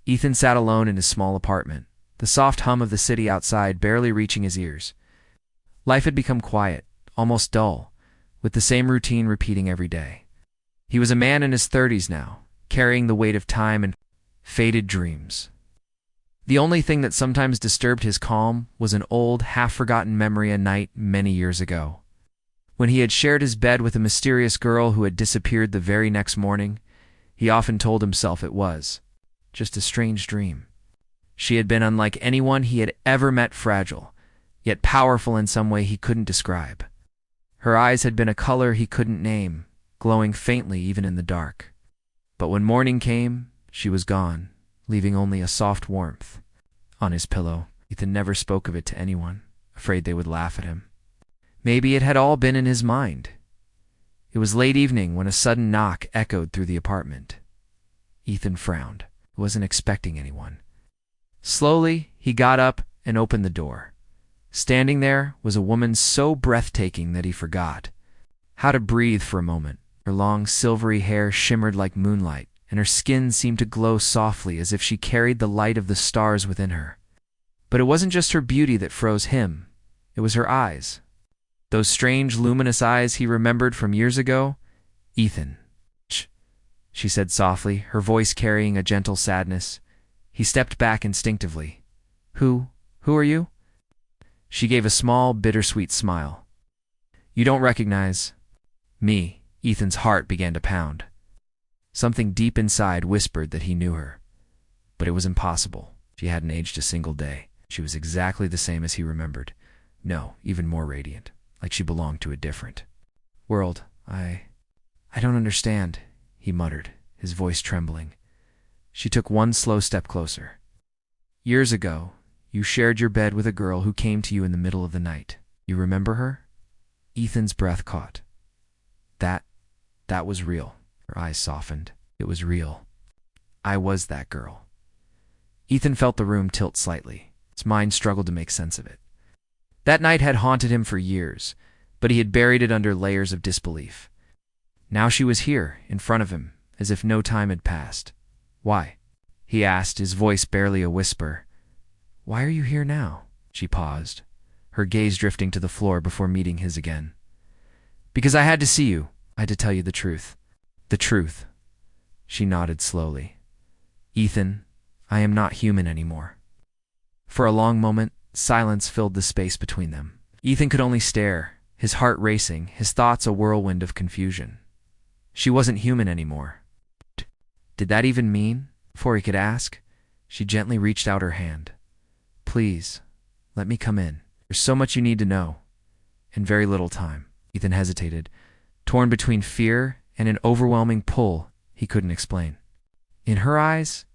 Ethan sat alone in his small apartment, the soft hum of the city outside barely reaching his ears. Life had become quiet, almost dull, with the same routine repeating every day. He was a man in his 30s now, carrying the weight of time and faded dreams. The only thing that sometimes disturbed his calm was an old, half-forgotten memory a night many years ago, when he had shared his bed with a mysterious girl who had disappeared the very next morning. He often told himself it was just a strange dream. She had been unlike anyone he had ever met, fragile, yet powerful in some way he couldn't describe. Her eyes had been a color he couldn't name, glowing faintly even in the dark. But when morning came, she was gone, leaving only a soft warmth on his pillow. Ethan never spoke of it to anyone, afraid they would laugh at him. Maybe it had all been in his mind. It was late evening when a sudden knock echoed through the apartment. Ethan frowned. He wasn't expecting anyone. Slowly, he got up and opened the door. Standing there was a woman so breathtaking that he forgot how to breathe for a moment. Her long, silvery hair shimmered like moonlight, and her skin seemed to glow softly as if she carried the light of the stars within her. But it wasn't just her beauty that froze him. It was her eyes. Those strange, luminous eyes he remembered from years ago. "Ethan," she said softly, her voice carrying a gentle sadness. He stepped back instinctively. Who are you?" She gave a small, bittersweet smile. "You don't recognize me." Ethan's heart began to pound. Something deep inside whispered that he knew her. But it was impossible. She hadn't aged a single day. She was exactly the same as he remembered. No, even more radiant, like she belonged to a different world. I don't understand," he muttered, his voice trembling. She took one slow step closer. "Years ago, you shared your bed with a girl who came to you in the middle of the night. You remember her?" Ethan's breath caught. That was real." Her eyes softened. "It was real. I was that girl." Ethan felt the room tilt slightly. His mind struggled to make sense of it. That night had haunted him for years, but he had buried it under layers of disbelief. Now she was here, in front of him, as if no time had passed. "Why?" he asked, his voice barely a whisper. "Why are you here now?" She paused, her gaze drifting to the floor before meeting his again. "Because I had to see you. I had to tell you the truth." "The truth?" She nodded slowly. "Ethan, I am not human anymore." For a long moment, silence filled the space between them. Ethan could only stare, his heart racing, his thoughts a whirlwind of confusion. She wasn't human anymore. Did that even mean? Before he could ask, she gently reached out her hand. "Please, let me come in. There's so much you need to know, and very little time." Ethan hesitated, torn between fear and an overwhelming pull he couldn't explain. In her eyes,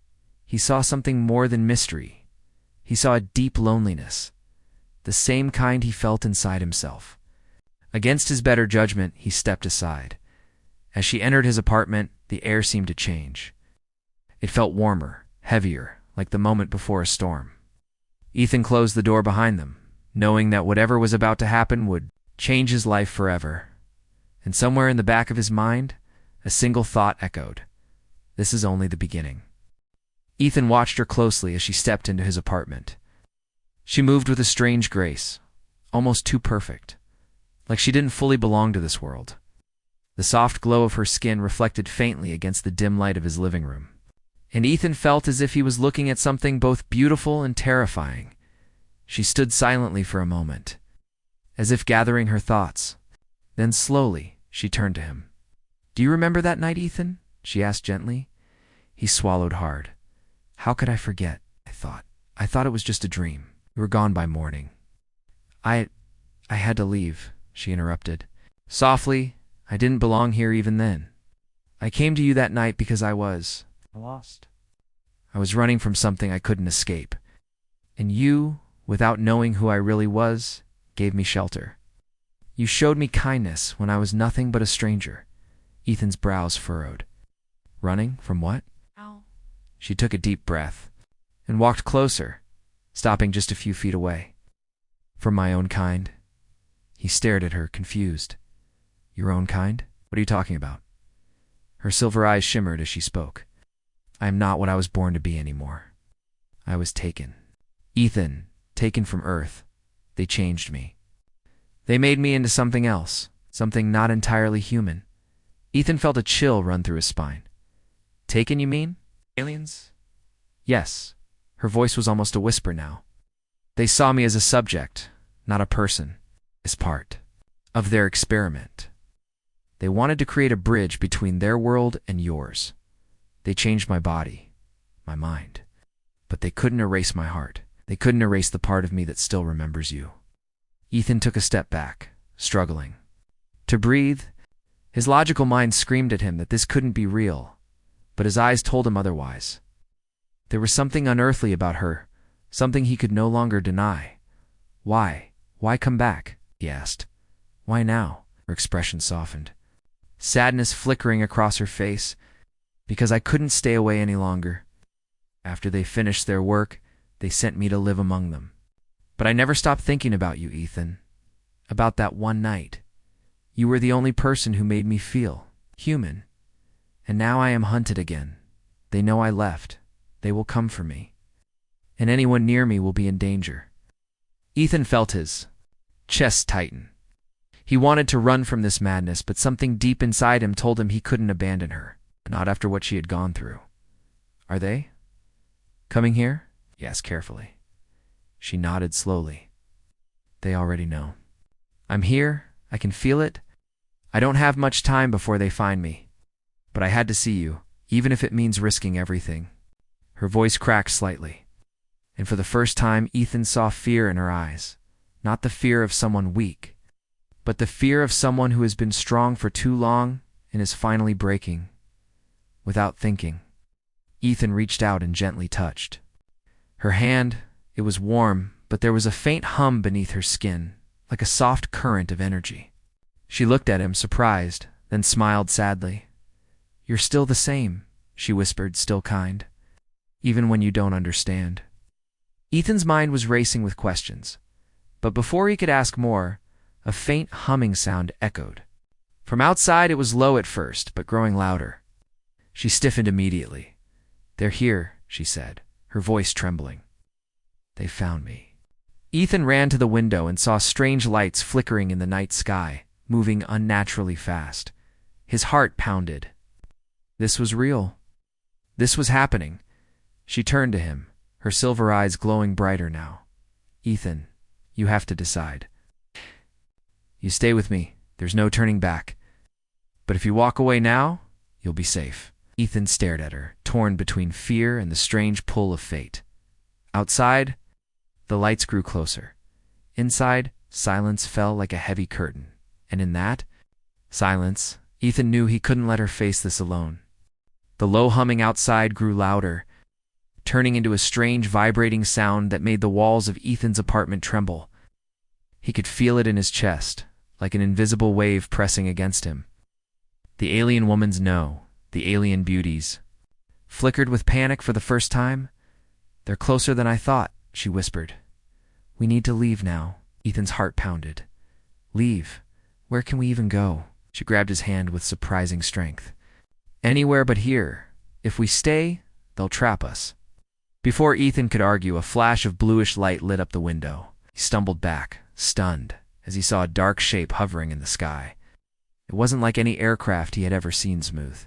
he saw something more than mystery. He saw a deep loneliness, the same kind he felt inside himself. Against his better judgment, he stepped aside. As she entered his apartment, the air seemed to change. It felt warmer, heavier, like the moment before a storm. Ethan closed the door behind them, knowing that whatever was about to happen would change his life forever. And somewhere in the back of his mind, a single thought echoed. This is only the beginning. Ethan watched her closely as she stepped into his apartment. She moved with a strange grace, almost too perfect, like she didn't fully belong to this world. The soft glow of her skin reflected faintly against the dim light of his living room. And Ethan felt as if he was looking at something both beautiful and terrifying. She stood silently for a moment, as if gathering her thoughts. Then slowly, she turned to him. "Do you remember that night, Ethan?" she asked gently. He swallowed hard. "How could I forget? I thought it was just a dream. You were gone by morning." I had to leave," she interrupted. Softly, "I didn't belong here even then. I came to you that night because I was lost. I was running from something I couldn't escape. And you, without knowing who I really was, gave me shelter. You showed me kindness when I was nothing but a stranger." Ethan's brows furrowed. "Running from what?" "Ow." She took a deep breath and walked closer, stopping just a few feet away. "From my own kind?" He stared at her, confused. "Your own kind? What are you talking about?" Her silver eyes shimmered as she spoke. I am not what I was born to be anymore. I was taken. Ethan, taken from Earth. They changed me. They made me into something else, something not entirely human. Ethan felt a chill run through his spine. Taken, you mean? Aliens? Yes. Her voice was almost a whisper now. They saw me as a subject, not a person, as part of their experiment. They wanted to create a bridge between their world and yours. They changed my body, my mind. But they couldn't erase my heart. They couldn't erase the part of me that still remembers you. Ethan took a step back, struggling to breathe. His logical mind screamed at him that this couldn't be real, but his eyes told him otherwise. There was something unearthly about her, something he could no longer deny. Why? Why come back? He asked. Why now? Her expression softened, sadness flickering across her face. Because I couldn't stay away any longer. After they finished their work, they sent me to live among them. But I never stopped thinking about you, Ethan. About that one night. You were the only person who made me feel human. And now I am hunted again. They know I left. They will come for me. And anyone near me will be in danger. Ethan felt his chest tighten. He wanted to run from this madness, but something deep inside him told him he couldn't abandon her. Not after what she had gone through. Are they coming here? He asked carefully. She nodded slowly. They already know. I'm here. I can feel it. I don't have much time before they find me. But I had to see you, even if it means risking everything. Her voice cracked slightly. And for the first time, Ethan saw fear in her eyes. Not the fear of someone weak, but the fear of someone who has been strong for too long and is finally breaking. Without thinking, Ethan reached out and gently touched her hand. It was warm, but there was a faint hum beneath her skin, like a soft current of energy. She looked at him, surprised, then smiled sadly. You're still the same, she whispered, still kind, even when you don't understand. Ethan's mind was racing with questions, but before he could ask more, a faint humming sound echoed. From outside it was low at first, but growing louder. She stiffened immediately. They're here, she said, her voice trembling. They found me. Ethan ran to the window and saw strange lights flickering in the night sky, moving unnaturally fast. His heart pounded. This was real. This was happening. She turned to him, her silver eyes glowing brighter now. Ethan, you have to decide. You stay with me. There's no turning back. But if you walk away now, you'll be safe. Ethan stared at her, torn between fear and the strange pull of fate. Outside, the lights grew closer. Inside, silence fell like a heavy curtain. And in that silence, Ethan knew he couldn't let her face this alone. The low humming outside grew louder, turning into a strange vibrating sound that made the walls of Ethan's apartment tremble. He could feel it in his chest, like an invisible wave pressing against him. The alien woman's no. The alien beauties. Flickered with panic for the first time. They're closer than I thought, she whispered. We need to leave now. Ethan's heart pounded. Leave? Where can we even go? She grabbed his hand with surprising strength. Anywhere but here. If we stay, they'll trap us. Before Ethan could argue, a flash of bluish light lit up the window. He stumbled back, stunned, as he saw a dark shape hovering in the sky. It wasn't like any aircraft he had ever seen smooth.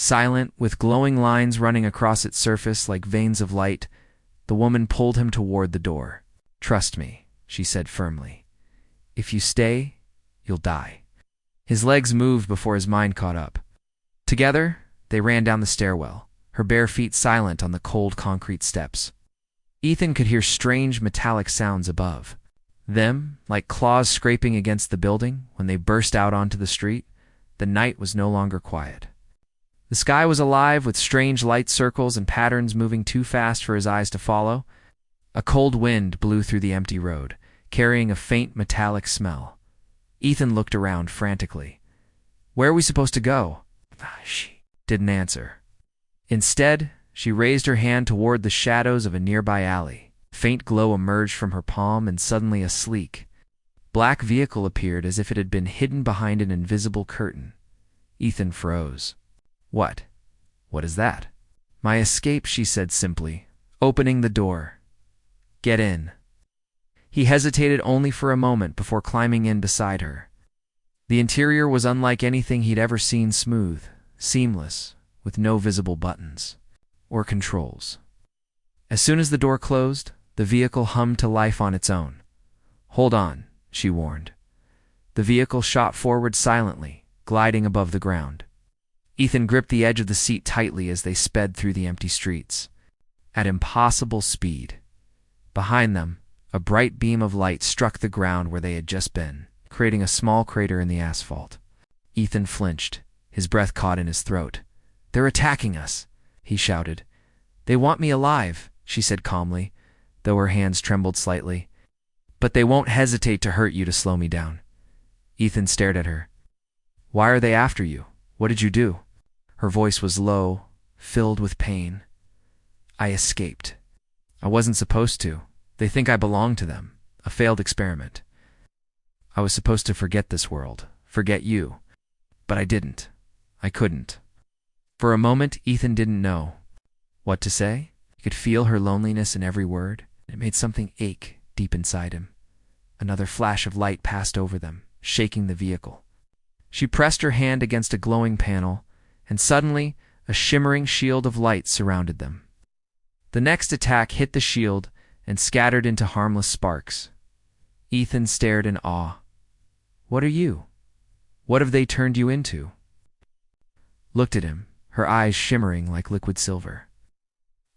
Silent, with glowing lines running across its surface like veins of light, the woman pulled him toward the door. Trust me, she said firmly. If you stay, you'll die. His legs moved before his mind caught up. Together, they ran down the stairwell, her bare feet silent on the cold concrete steps. Ethan could hear strange metallic sounds above. Them, like claws scraping against the building when they burst out onto the street. The night was no longer quiet. The sky was alive with strange light circles and patterns moving too fast for his eyes to follow. A cold wind blew through the empty road, carrying a faint metallic smell. Ethan looked around frantically. Where are we supposed to go? She didn't answer. Instead, she raised her hand toward the shadows of a nearby alley. Faint glow emerged from her palm, and suddenly a sleek, black vehicle appeared as if it had been hidden behind an invisible curtain. Ethan froze. What? What is that? My escape, she said simply, opening the door. Get in. He hesitated only for a moment before climbing in beside her. The interior was unlike anything he'd ever seen, smooth, seamless, with no visible buttons or controls. As soon as the door closed, the vehicle hummed to life on its own. Hold on, she warned. The vehicle shot forward silently, gliding above the ground. Ethan gripped the edge of the seat tightly as they sped through the empty streets. At impossible speed. Behind them, a bright beam of light struck the ground where they had just been, creating a small crater in the asphalt. Ethan flinched, his breath caught in his throat. They're attacking us, he shouted. They want me alive, she said calmly, though her hands trembled slightly. But they won't hesitate to hurt you to slow me down. Ethan stared at her. Why are they after you? What did you do? Her voice was low, filled with pain. I escaped. I wasn't supposed to. They think I belong to them. A failed experiment. I was supposed to forget this world, forget you. But I didn't. I couldn't. For a moment, Ethan didn't know what to say. He could feel her loneliness in every word. It made something ache deep inside him. Another flash of light passed over them, shaking the vehicle. She pressed her hand against a glowing panel, and suddenly a shimmering shield of light surrounded them. The next attack hit the shield and scattered into harmless sparks. Ethan stared in awe. What are you? What have they turned you into? Looked at him, her eyes shimmering like liquid silver.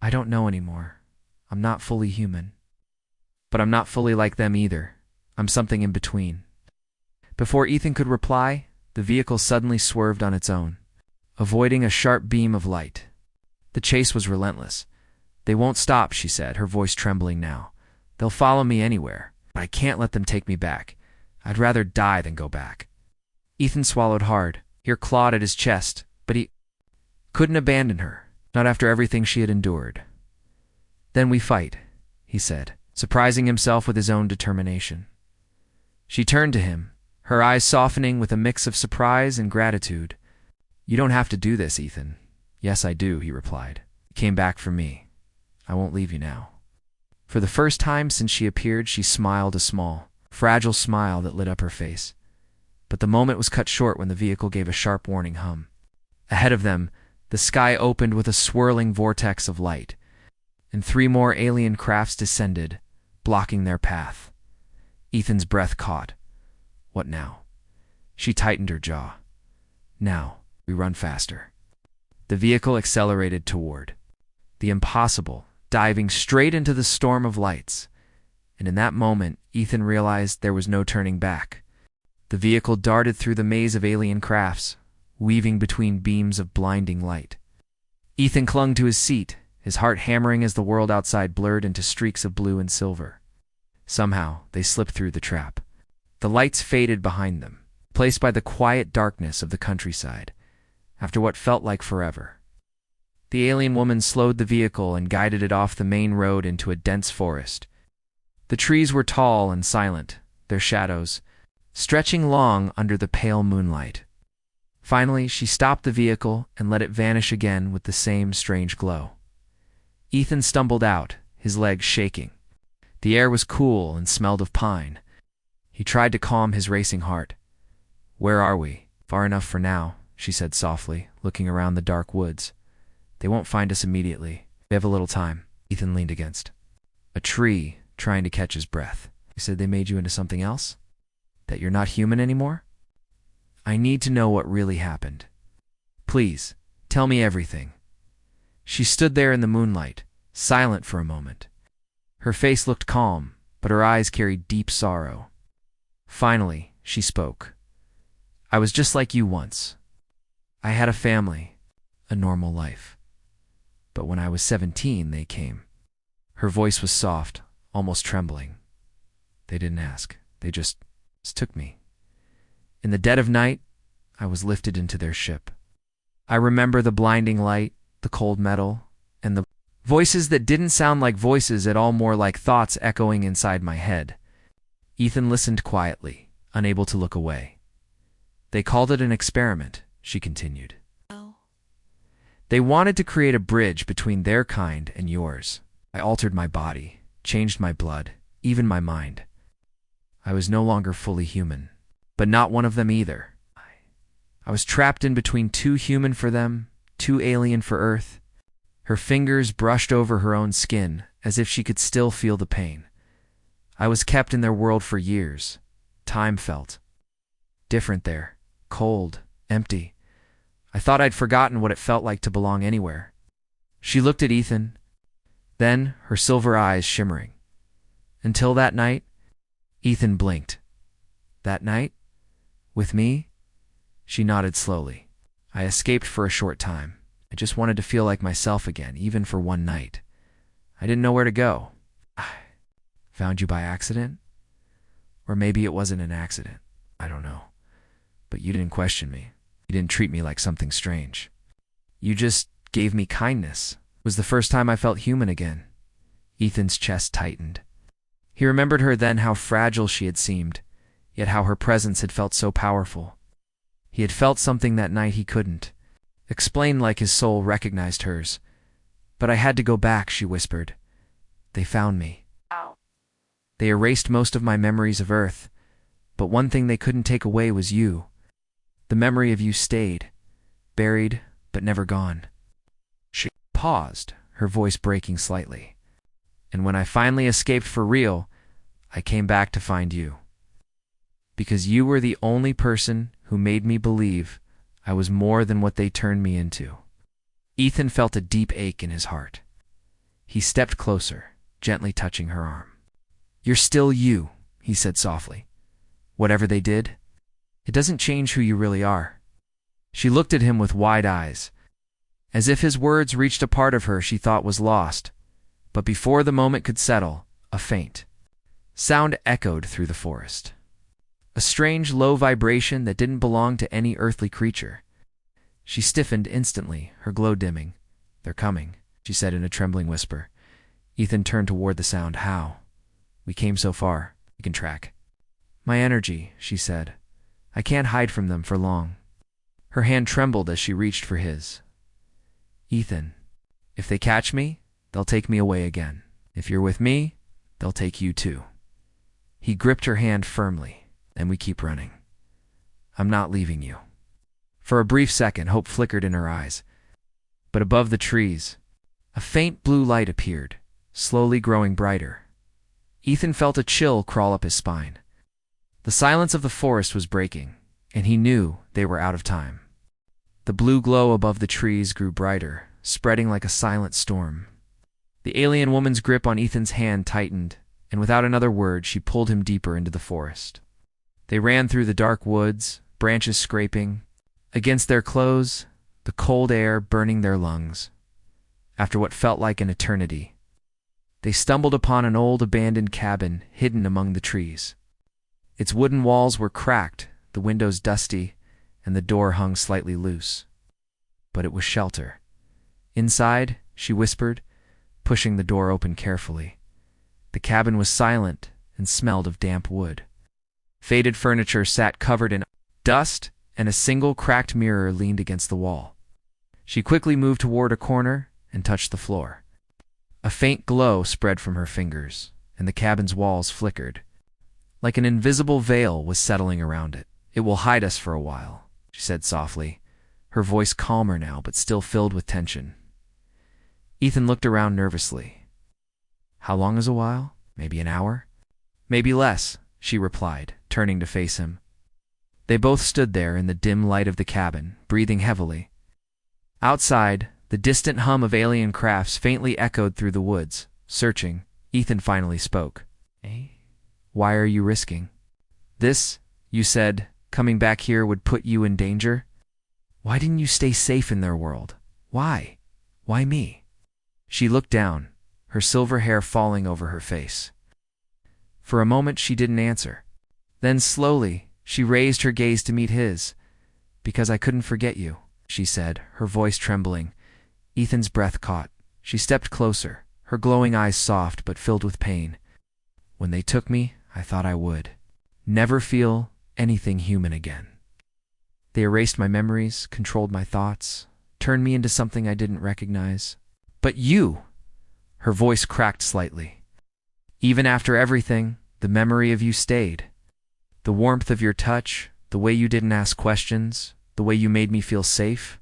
I don't know anymore. I'm not fully human. But I'm not fully like them either. I'm something in between. Before Ethan could reply, the vehicle suddenly swerved on its own, avoiding a sharp beam of light. The chase was relentless. They won't stop, she said, her voice trembling now. They'll follow me anywhere, but I can't let them take me back. I'd rather die than go back. Ethan swallowed hard. Fear clawed at his chest, but he couldn't abandon her, not after everything she had endured. Then we fight, he said, surprising himself with his own determination. She turned to him, her eyes softening with a mix of surprise and gratitude. You don't have to do this, Ethan. Yes, I do, he replied. You came back for me. I won't leave you now. For the first time since she appeared, she smiled a small, fragile smile that lit up her face. But the moment was cut short when the vehicle gave a sharp warning hum. Ahead of them, the sky opened with a swirling vortex of light, and 3 more alien crafts descended, blocking their path. Ethan's breath caught. What now? She tightened her jaw. Now, we run faster. The vehicle accelerated toward the impossible, diving straight into the storm of lights. And in that moment, Ethan realized there was no turning back. The vehicle darted through the maze of alien crafts, weaving between beams of blinding light. Ethan clung to his seat, his heart hammering as the world outside blurred into streaks of blue and silver. Somehow, they slipped through the trap. The lights faded behind them, placed by the quiet darkness of the countryside, after what felt like forever. The alien woman slowed the vehicle and guided it off the main road into a dense forest. The trees were tall and silent, their shadows stretching long under the pale moonlight. Finally, she stopped the vehicle and let it vanish again with the same strange glow. Ethan stumbled out, his legs shaking. The air was cool and smelled of pine. He tried to calm his racing heart. Where are we? Far enough for now, she said softly, looking around the dark woods. They won't find us immediately. We have a little time. Ethan leaned against a tree, trying to catch his breath. You said they made you into something else? That you're not human anymore? I need to know what really happened. Please, tell me everything. She stood there in the moonlight, silent for a moment. Her face looked calm, but her eyes carried deep sorrow. Finally, she spoke. I was just like you once. I had a family, a normal life. But when I was 17, they came. Her voice was soft, almost trembling. They didn't ask. They just took me. In the dead of night, I was lifted into their ship. I remember the blinding light, the cold metal, and the voices that didn't sound like voices at all, more like thoughts echoing inside my head. Ethan listened quietly, unable to look away. They called it an experiment, she continued. They wanted to create a bridge between their kind and yours. I altered my body, changed my blood, even my mind. I was no longer fully human, but not one of them either. I was trapped in between too human for them, too alien for Earth. Her fingers brushed over her own skin, as if she could still feel the pain. I was kept in their world for years. Time felt different there, cold, empty. I thought I'd forgotten what it felt like to belong anywhere. She looked at Ethan, then her silver eyes shimmering. Until that night, Ethan blinked. That night? With me? She nodded slowly. I escaped for a short time. I just wanted to feel like myself again, even for one night. I didn't know where to go. I found you by accident? Or maybe it wasn't an accident. I don't know. But you didn't question me. You didn't treat me like something strange. You just gave me kindness. It was the first time I felt human again. Ethan's chest tightened. He remembered her then, how fragile she had seemed, yet how her presence had felt so powerful. He had felt something that night he couldn't explain, like his soul recognized hers. But I had to go back, she whispered. They found me. Ow. They erased most of my memories of Earth, but one thing they couldn't take away was you. The memory of you stayed, buried but never gone. She paused, her voice breaking slightly. And when I finally escaped for real, I came back to find you. Because you were the only person who made me believe I was more than what they turned me into. Ethan felt a deep ache in his heart. He stepped closer, gently touching her arm. You're still you, he said softly. Whatever they did, it doesn't change who you really are. She looked at him with wide eyes, as if his words reached a part of her she thought was lost. But before the moment could settle, a faint sound echoed through the forest. A strange, low vibration that didn't belong to any earthly creature. She stiffened instantly, her glow dimming. They're coming, she said in a trembling whisper. Ethan turned toward the sound. How? We came so far. We can track. My energy, she said. I can't hide from them for long. Her hand trembled as she reached for his. Ethan, if they catch me, they'll take me away again. If you're with me, they'll take you too. He gripped her hand firmly. And we keep running. I'm not leaving you. For a brief second, hope flickered in her eyes. But above the trees, a faint blue light appeared, slowly growing brighter. Ethan felt a chill crawl up his spine. The silence of the forest was breaking, and he knew they were out of time. The blue glow above the trees grew brighter, spreading like a silent storm. The alien woman's grip on Ethan's hand tightened, and without another word, she pulled him deeper into the forest. They ran through the dark woods, branches scraping against their clothes, the cold air burning their lungs. After what felt like an eternity, they stumbled upon an old abandoned cabin hidden among the trees. Its wooden walls were cracked, the windows dusty, and the door hung slightly loose. But it was shelter. Inside, she whispered, pushing the door open carefully. The cabin was silent and smelled of damp wood. Faded furniture sat covered in dust, and a single cracked mirror leaned against the wall. She quickly moved toward a corner and touched the floor. A faint glow spread from her fingers, and the cabin's walls flickered. Like an invisible veil was settling around it. It will hide us for a while, she said softly, her voice calmer now but still filled with tension. Ethan looked around nervously. How long is a while? Maybe an hour? Maybe less, she replied, turning to face him. They both stood there in the dim light of the cabin, breathing heavily. Outside, the distant hum of alien crafts faintly echoed through the woods. Searching, Ethan finally spoke. Why are you risking? This, you said, coming back here would put you in danger? Why didn't you stay safe in their world? Why? Why me? She looked down, her silver hair falling over her face. For a moment she didn't answer. Then slowly, she raised her gaze to meet his. Because I couldn't forget you, she said, her voice trembling. Ethan's breath caught. She stepped closer, her glowing eyes soft but filled with pain. When they took me, I thought I would never feel anything human again. They erased my memories, controlled my thoughts, turned me into something I didn't recognize. But you! Her voice cracked slightly. Even after everything, the memory of you stayed. The warmth of your touch, the way you didn't ask questions, the way you made me feel safe.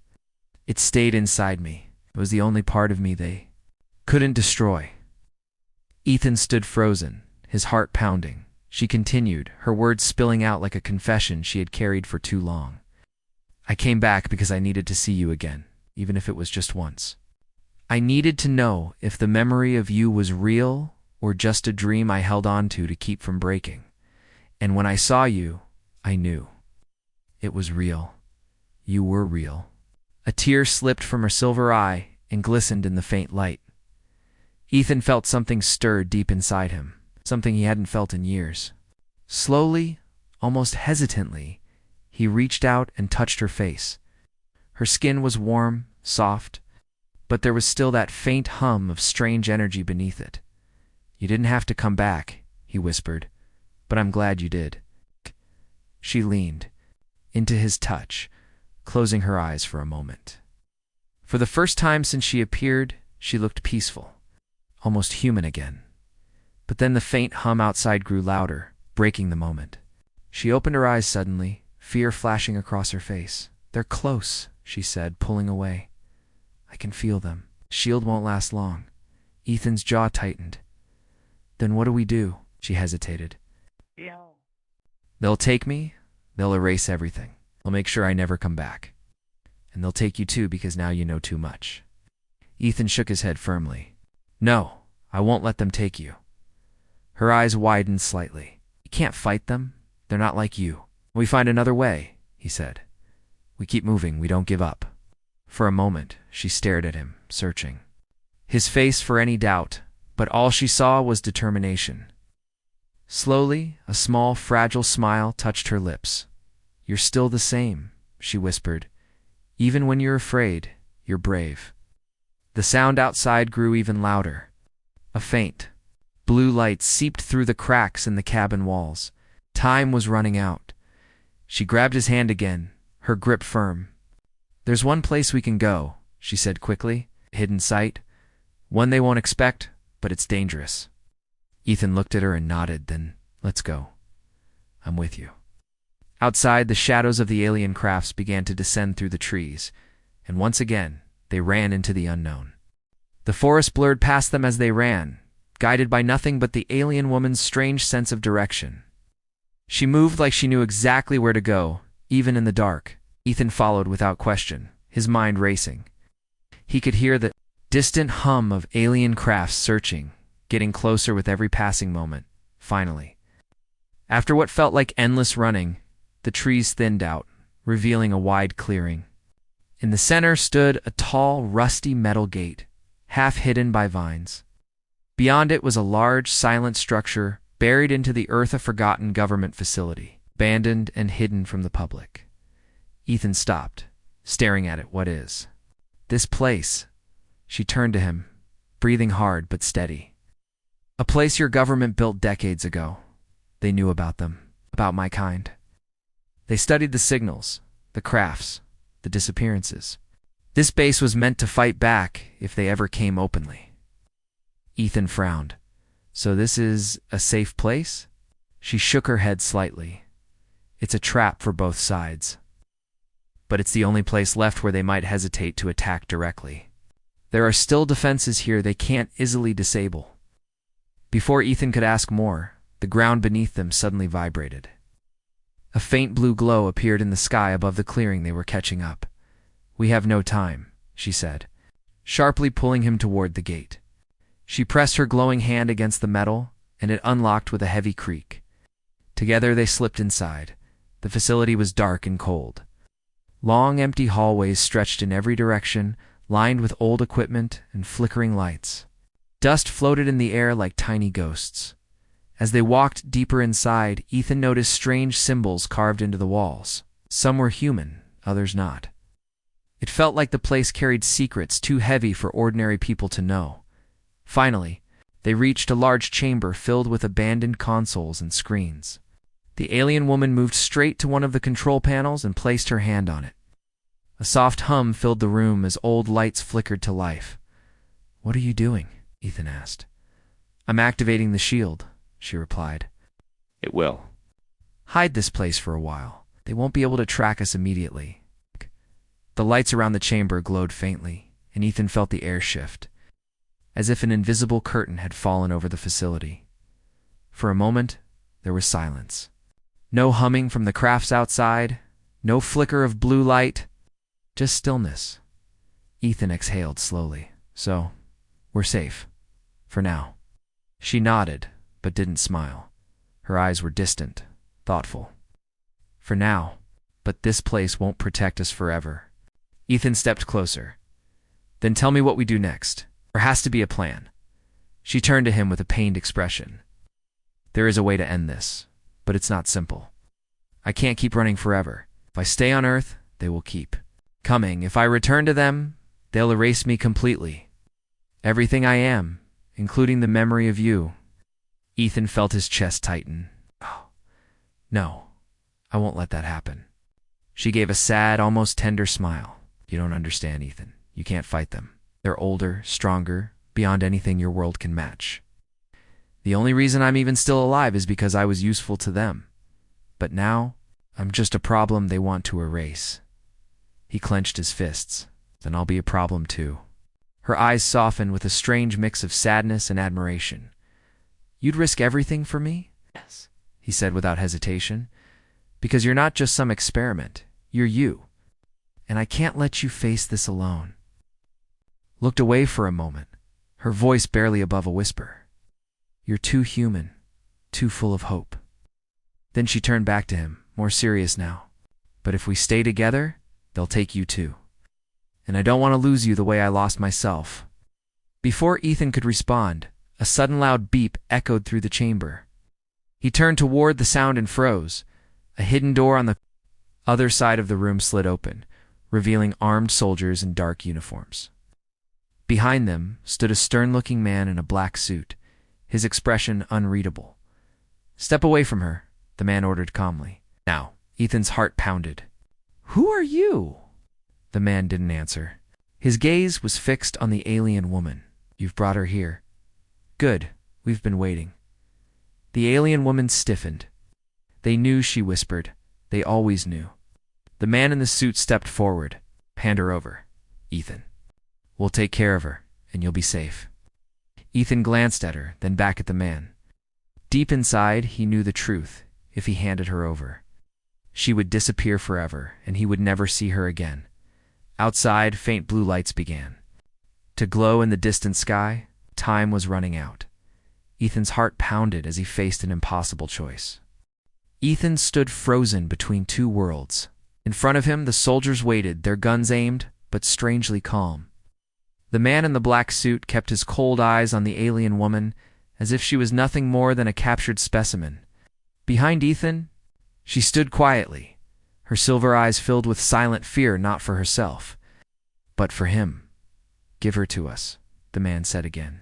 It stayed inside me. It was the only part of me they couldn't destroy. Ethan stood frozen, his heart pounding. She continued, her words spilling out like a confession she had carried for too long. I came back because I needed to see you again, even if it was just once. I needed to know if the memory of you was real or just a dream I held on to keep from breaking. And when I saw you, I knew. It was real. You were real. A tear slipped from her silver eye and glistened in the faint light. Ethan felt something stir deep inside him, something he hadn't felt in years. Slowly, almost hesitantly, he reached out and touched her face. Her skin was warm, soft, but there was still that faint hum of strange energy beneath it. You didn't have to come back, he whispered, but I'm glad you did. She leaned into his touch, closing her eyes for a moment. For the first time since she appeared, she looked peaceful, almost human again. But then the faint hum outside grew louder, breaking the moment. She opened her eyes suddenly, fear flashing across her face. They're close, she said, pulling away. I can feel them. Shield won't last long. Ethan's jaw tightened. Then what do we do? She hesitated. They'll take me. They'll erase everything. They'll make sure I never come back. And they'll take you too because now you know too much. Ethan shook his head firmly. No, I won't let them take you. Her eyes widened slightly. You can't fight them. They're not like you. We find another way, he said. We keep moving. We don't give up. For a moment, she stared at him, searching his face for any doubt, but all she saw was determination. Slowly, a small, fragile smile touched her lips. You're still the same, she whispered. Even when you're afraid, you're brave. The sound outside grew even louder. A faint, blue light seeped through the cracks in the cabin walls. Time was running out. She grabbed his hand again, her grip firm. There's one place we can go, she said quickly. Hidden site. One they won't expect, but it's dangerous. Ethan looked at her and nodded, then, let's go. I'm with you. Outside, the shadows of the alien crafts began to descend through the trees, and once again, they ran into the unknown. The forest blurred past them as they ran, guided by nothing but the alien woman's strange sense of direction. She moved like she knew exactly where to go, even in the dark. Ethan followed without question, his mind racing. He could hear the distant hum of alien crafts searching, getting closer with every passing moment. Finally, after what felt like endless running, the trees thinned out, revealing a wide clearing. In the center stood a tall, rusty metal gate, half hidden by vines. Beyond it was a large, silent structure buried into the earth, a forgotten government facility, abandoned and hidden from the public. Ethan stopped, staring at it. What is this place? She turned to him, breathing hard but steady. A place your government built decades ago. They knew about them, about my kind. They studied the signals, the crafts, the disappearances. This base was meant to fight back if they ever came openly. Ethan frowned. So this is a safe place? She shook her head slightly. It's a trap for both sides. But it's the only place left where they might hesitate to attack directly. There are still defenses here they can't easily disable. Before Ethan could ask more, the ground beneath them suddenly vibrated. A faint blue glow appeared in the sky above the clearing they were catching up. We have no time, she said, sharply pulling him toward the gate. She pressed her glowing hand against the metal, and it unlocked with a heavy creak. Together they slipped inside. The facility was dark and cold. Long, empty hallways stretched in every direction, lined with old equipment and flickering lights. Dust floated in the air like tiny ghosts. As they walked deeper inside, Ethan noticed strange symbols carved into the walls. Some were human, others not. It felt like the place carried secrets too heavy for ordinary people to know. Finally, they reached a large chamber filled with abandoned consoles and screens. The alien woman moved straight to one of the control panels and placed her hand on it. A soft hum filled the room as old lights flickered to life. "What are you doing?" Ethan asked. "I'm activating the shield," she replied. It will. "Hide this place for a while. They won't be able to track us immediately." The lights around the chamber glowed faintly, and Ethan felt the air shift, as if an invisible curtain had fallen over the facility. For a moment, there was silence. No humming from the crafts outside, no flicker of blue light, just stillness. Ethan exhaled slowly. "So, we're safe. For now." She nodded, but didn't smile. Her eyes were distant, thoughtful. "For now, but this place won't protect us forever." Ethan stepped closer. "Then tell me what we do next. There has to be a plan." She turned to him with a pained expression. "There is a way to end this, but it's not simple. I can't keep running forever. If I stay on Earth, they will keep coming. If I return to them, they'll erase me completely. Everything I am, including the memory of you." Ethan felt his chest tighten. "Oh, no, I won't let that happen." She gave a sad, almost tender smile. "You don't understand, Ethan. You can't fight them. They're older, stronger, beyond anything your world can match. The only reason I'm even still alive is because I was useful to them. But now, I'm just a problem they want to erase." He clenched his fists. "Then I'll be a problem too." Her eyes softened with a strange mix of sadness and admiration. "You'd risk everything for me?" "Yes," he said without hesitation. "Because you're not just some experiment. You're you. And I can't let you face this alone." Looked away for a moment, her voice barely above a whisper. "You're too human, too full of hope." Then she turned back to him, more serious now. "But if we stay together, they'll take you too. And I don't want to lose you the way I lost myself." Before Ethan could respond, a sudden loud beep echoed through the chamber. He turned toward the sound and froze. A hidden door on the other side of the room slid open, revealing armed soldiers in dark uniforms. Behind them stood a stern-looking man in a black suit, his expression unreadable. "Step away from her," the man ordered calmly. Now, Ethan's heart pounded. "Who are you?" The man didn't answer. His gaze was fixed on the alien woman. "You've brought her here." "Good. We've been waiting." The alien woman stiffened. "They knew," she whispered. "They always knew." The man in the suit stepped forward. "Hand her over, Ethan. We'll take care of her, and you'll be safe." Ethan glanced at her, then back at the man. Deep inside, he knew the truth. If he handed her over, she would disappear forever, and he would never see her again. Outside, faint blue lights began to glow in the distant sky. Time was running out. Ethan's heart pounded as he faced an impossible choice. Ethan stood frozen between two worlds. In front of him, the soldiers waited, their guns aimed, but strangely calm. The man in the black suit kept his cold eyes on the alien woman, as if she was nothing more than a captured specimen. Behind Ethan, she stood quietly, her silver eyes filled with silent fear, not for herself, but for him. "Give her to us," the man said again.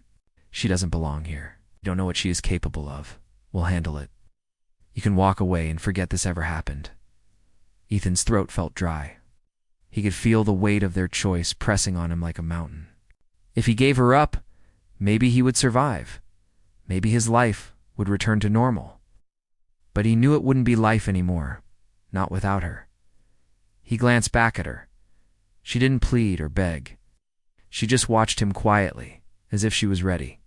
"She doesn't belong here. You don't know what she is capable of. We'll handle it. You can walk away and forget this ever happened." Ethan's throat felt dry. He could feel the weight of their choice pressing on him like a mountain. If he gave her up, maybe he would survive. Maybe his life would return to normal. But he knew it wouldn't be life anymore, not without her. He glanced back at her. She didn't plead or beg. She just watched him quietly, as if she was ready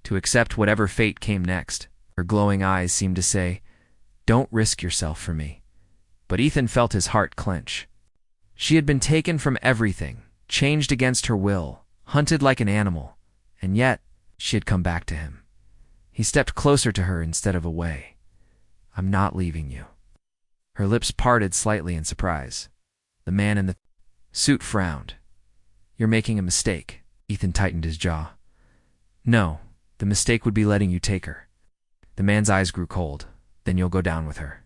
to accept whatever fate came next. Her glowing eyes seemed to say, "Don't risk yourself for me." But Ethan felt his heart clench. She had been taken from everything, changed against her will, hunted like an animal, and yet she had come back to him. He stepped closer to her instead of away. "I'm not leaving you." Her lips parted slightly in surprise. The man in the suit frowned. "You're making a mistake." Ethan tightened his jaw. "No, the mistake would be letting you take her." The man's eyes grew cold. "Then you'll go down with her."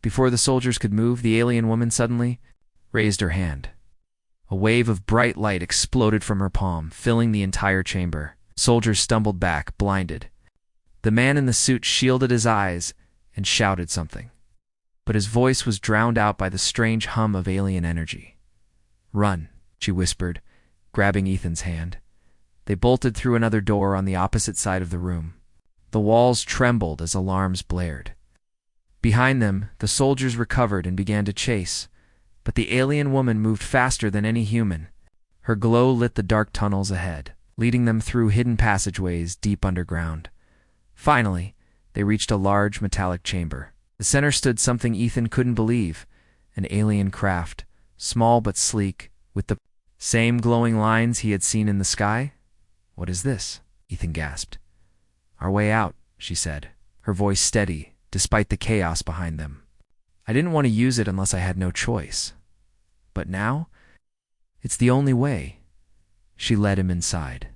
Before the soldiers could move, the alien woman suddenly raised her hand. A wave of bright light exploded from her palm, filling the entire chamber. Soldiers stumbled back, blinded. The man in the suit shielded his eyes and shouted something, but his voice was drowned out by the strange hum of alien energy. Run, she whispered, grabbing Ethan's hand. They bolted through another door on the opposite side of the room. The walls trembled as alarms blared. Behind them, the soldiers recovered and began to chase, but the alien woman moved faster than any human. Her glow lit the dark tunnels ahead, leading them through hidden passageways deep underground. Finally, they reached a large metallic chamber. The center stood something Ethan couldn't believe, an alien craft, small but sleek, with the same glowing lines he had seen in the sky. "What is this?" Ethan gasped. "Our way out," she said, her voice steady, despite the chaos behind them. "I didn't want to use it unless I had no choice. But now, it's the only way." She led him inside.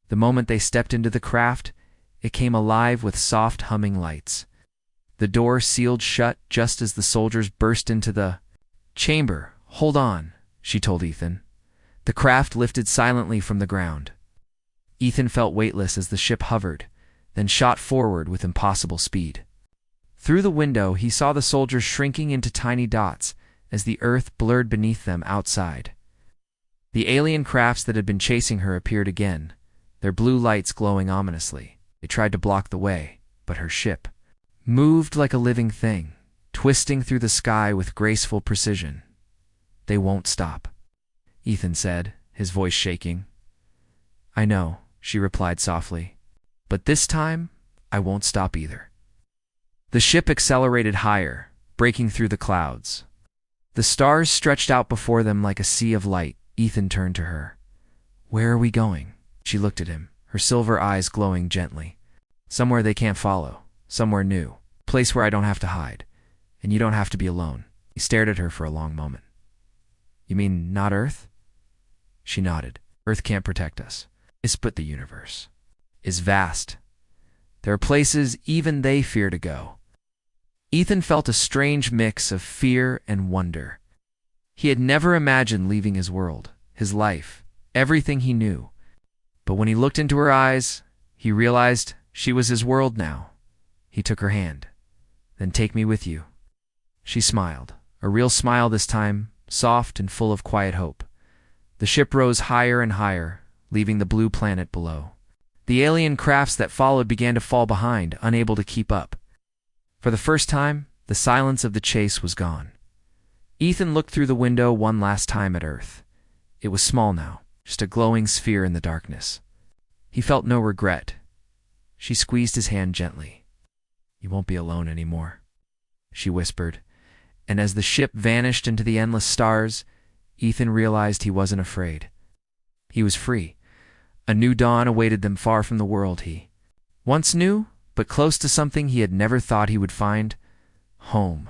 The moment they stepped into the craft, it came alive with soft humming lights. The door sealed shut just as the soldiers burst into the chamber. "Hold on," she told Ethan. The craft lifted silently from the ground. Ethan felt weightless as the ship hovered, then shot forward with impossible speed. Through the window, he saw the soldiers shrinking into tiny dots as the earth blurred beneath them outside. The alien crafts that had been chasing her appeared again, their blue lights glowing ominously. They tried to block the way, but her ship moved like a living thing, twisting through the sky with graceful precision. "They won't stop," Ethan said, his voice shaking. "I know," she replied softly, "but this time, I won't stop either." The ship accelerated higher, breaking through the clouds. The stars stretched out before them like a sea of light. Ethan turned to her. "Where are we going?" She looked at him, her silver eyes glowing gently. "Somewhere they can't follow, somewhere new, a place where I don't have to hide, and you don't have to be alone." He stared at her for a long moment. "You mean not Earth?" She nodded. "Earth can't protect us. But the universe is vast. There are places even they fear to go." Ethan felt a strange mix of fear and wonder. He had never imagined leaving his world, his life, everything he knew. But when he looked into her eyes, he realized she was his world now. He took her hand. "Then take me with you." She smiled, a real smile this time, soft and full of quiet hope. The ship rose higher and higher, leaving the blue planet below. The alien crafts that followed began to fall behind, unable to keep up. For the first time, the silence of the chase was gone. Ethan looked through the window one last time at Earth. It was small now, just a glowing sphere in the darkness. He felt no regret. She squeezed his hand gently. "You won't be alone anymore," she whispered, and as the ship vanished into the endless stars, Ethan realized he wasn't afraid. He was free. A new dawn awaited them far from the world he once knew, but close to something he had never thought he would find: home.